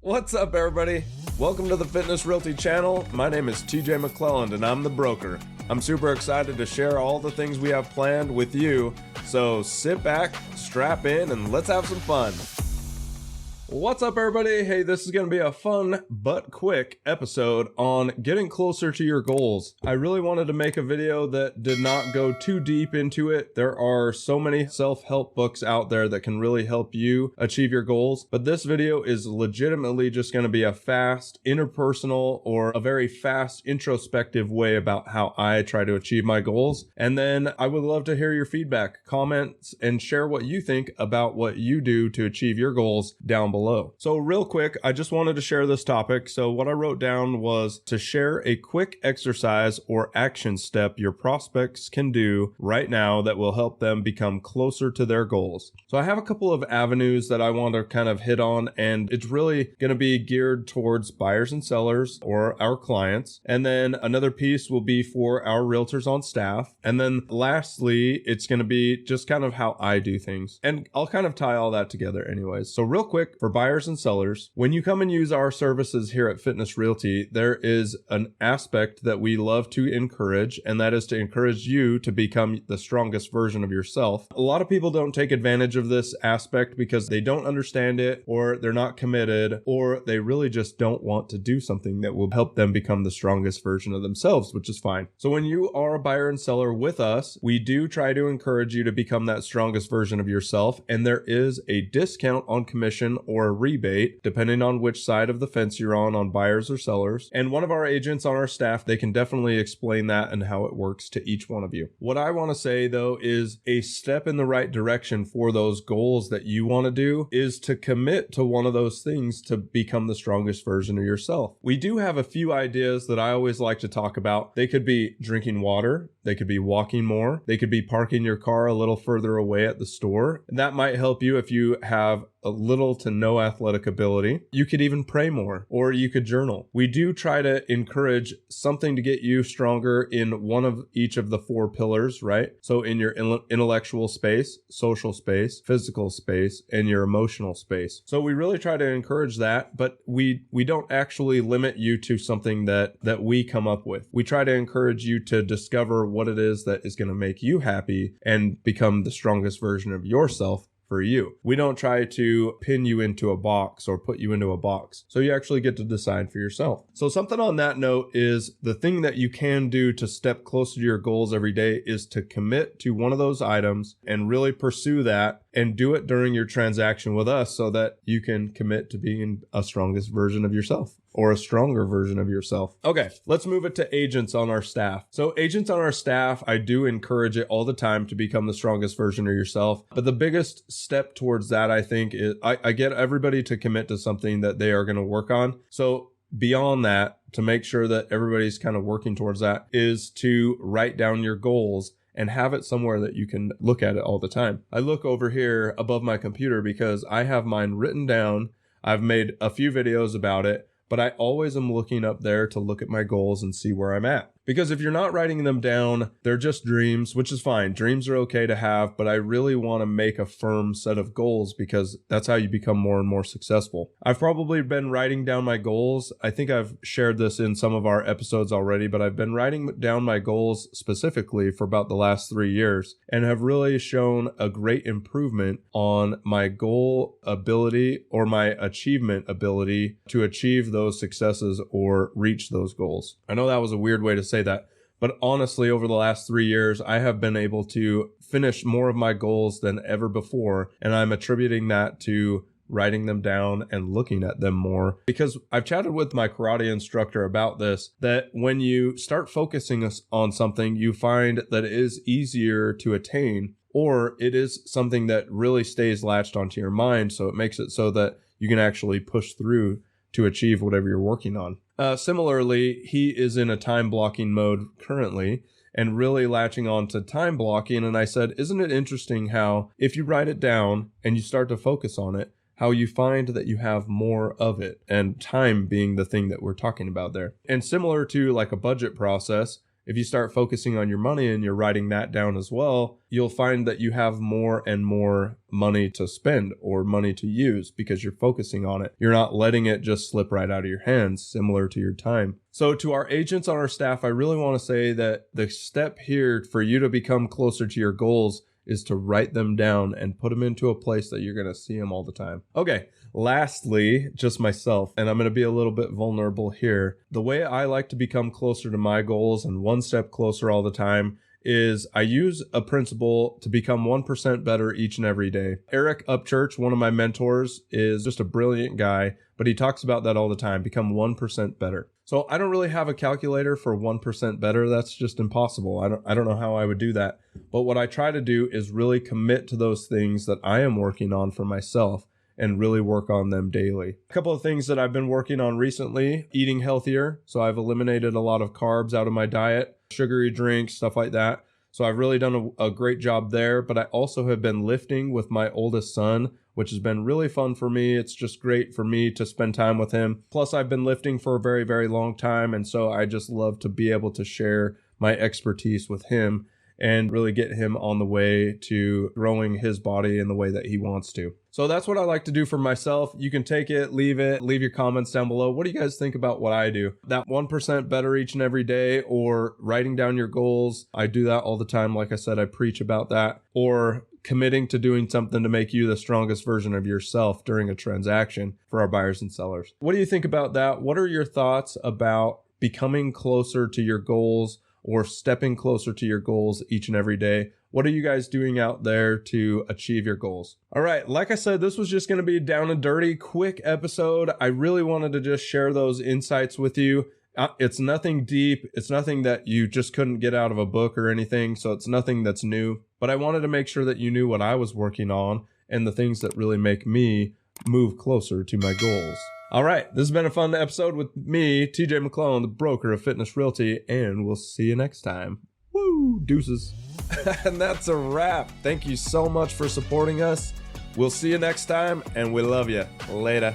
What's up, everybody? Welcome to the Fitness Realty channel. My name is TJ McLelland and I'm the broker. I'm super excited to share all the things we have planned with you. So sit back, strap in, and let's have some fun. What's up, everybody? Hey, this is going to be a fun but quick episode on getting closer to your goals. I really wanted to make a video that did not go too deep into it. There are so many self-help books out there that can really help you achieve your goals, but this video is legitimately just going to be a fast, interpersonal, or a very fast, introspective way about how I try to achieve my goals. And then I would love to hear your feedback, comments, and share what you think about what you do to achieve your goals down below. So real quick, I just wanted to share this topic. So what I wrote down was to share a quick exercise or action step your prospects can do right now that will help them become closer to their goals. So I have a couple of avenues that I want to kind of hit on, and it's really going to be geared towards buyers and sellers or our clients. And then another piece will be for our realtors on staff. And then lastly, it's going to be just kind of how I do things. And I'll kind of tie all that together anyways. So real quick, for buyers and sellers, when you come and use our services here at Fitness Realty, there is an aspect that we love to encourage, and that is to encourage you to become the strongest version of yourself. A lot of people don't take advantage of this aspect because they don't understand it, or they're not committed, or they really just don't want to do something that will help them become the strongest version of themselves, which is fine. So when you are a buyer and seller with us, we do try to encourage you to become that strongest version of yourself, and there is a discount on commission or a rebate, depending on which side of the fence you're on buyers or sellers. And one of our agents on our staff, they can definitely explain that and how it works to each one of you. What I want to say though is a step in the right direction for those goals that you want to do is to commit to one of those things to become the strongest version of yourself. We do have a few ideas that I always like to talk about. They could be drinking water. They could be walking more. They could be parking your car a little further away at the store. And that might help you if you have a little to no athletic ability. You could even pray more, or you could journal. We do try to encourage something to get you stronger in one of each of the four pillars, right? So in your intellectual space, social space, physical space, and your emotional space. So we really try to encourage that, but we don't actually limit you to something that we come up with. We try to encourage you to discover what it is that is going to make you happy and become the strongest version of yourself for you. We don't try to pin you into a box or put you into a box. So you actually get to decide for yourself. So something on that note is the thing that you can do to step closer to your goals every day is to commit to one of those items and really pursue that and do it during your transaction with us so that you can commit to being a strongest version of yourself or a stronger version of yourself. Okay, let's move it to agents on our staff. So agents on our staff, I do encourage it all the time to become the strongest version of yourself. But the biggest step towards that, I think, is I get everybody to commit to something that they are going to work on. So beyond that, to make sure that everybody's kind of working towards that, is to write down your goals and have it somewhere that you can look at it all the time. I look over here above my computer because I have mine written down. I've made a few videos about it, but I always am looking up there to look at my goals and see where I'm at. Because if you're not writing them down, they're just dreams, which is fine. Dreams are okay to have, but I really want to make a firm set of goals because that's how you become more and more successful. I've probably been writing down my goals. I think I've shared this in some of our episodes already, but I've been writing down my goals specifically for about the last 3 years and have really shown a great improvement on my goal ability or my achievement ability to achieve those successes or reach those goals. I know that was a weird way to say that, but honestly, over the last 3 years, I have been able to finish more of my goals than ever before, and I'm attributing that to writing them down and looking at them more. Because I've chatted with my karate instructor about this, that when you start focusing on something, you find that it is easier to attain, or it is something that really stays latched onto your mind, so it makes it so that you can actually push through to achieve whatever you're working on. Similarly, he is in a time blocking mode currently and really latching on to time blocking. And I said, isn't it interesting how if you write it down and you start to focus on it, how you find that you have more of it, and time being the thing that we're talking about there. And similar to like a budget process, if you start focusing on your money and you're writing that down as well, you'll find that you have more and more money to spend or money to use because you're focusing on it. You're not letting it just slip right out of your hands, similar to your time. So to our agents on our staff, I really want to say that the step here for you to become closer to your goals is to write them down and put them into a place that you're going to see them all the time. Okay, lastly, just myself, and I'm going to be a little bit vulnerable here. The way I like to become closer to my goals and one step closer all the time is I use a principle to become 1% better each and every day. Eric Upchurch, one of my mentors, is just a brilliant guy, but he talks about that all the time, become 1% better. So I don't really have a calculator for 1% better. That's just impossible. I don't know how I would do that. But what I try to do is really commit to those things that I am working on for myself and really work on them daily. A couple of things that I've been working on recently: eating healthier. So I've eliminated a lot of carbs out of my diet, sugary drinks, stuff like that. So I've really done a great job there, but I also have been lifting with my oldest son, which has been really fun for me. It's just great for me to spend time with him. Plus, I've been lifting for a very, very long time, and so I just love to be able to share my expertise with him and really get him on the way to growing his body in the way that he wants to. So that's what I like to do for myself. You can take it, leave your comments down below. What do you guys think about what I do? That 1% better each and every day, or writing down your goals. I do that all the time. Like I said, I preach about that. Or committing to doing something to make you the strongest version of yourself during a transaction for our buyers and sellers. What do you think about that? What are your thoughts about becoming closer to your goals or stepping closer to your goals each and every day? What are you guys doing out there to achieve your goals? All right, like I said, this was just going to be a down and dirty, quick episode. I really wanted to just share those insights with you. It's nothing deep. It's nothing that you just couldn't get out of a book or anything. So it's nothing that's new. But I wanted to make sure that you knew what I was working on and the things that really make me move closer to my goals. All right, this has been a fun episode with me, TJ McLelland, the broker of Fitness Realty, and we'll see you next time. Woo, deuces. And that's a wrap. Thank you so much for supporting us. We'll see you next time, and we love you. Later.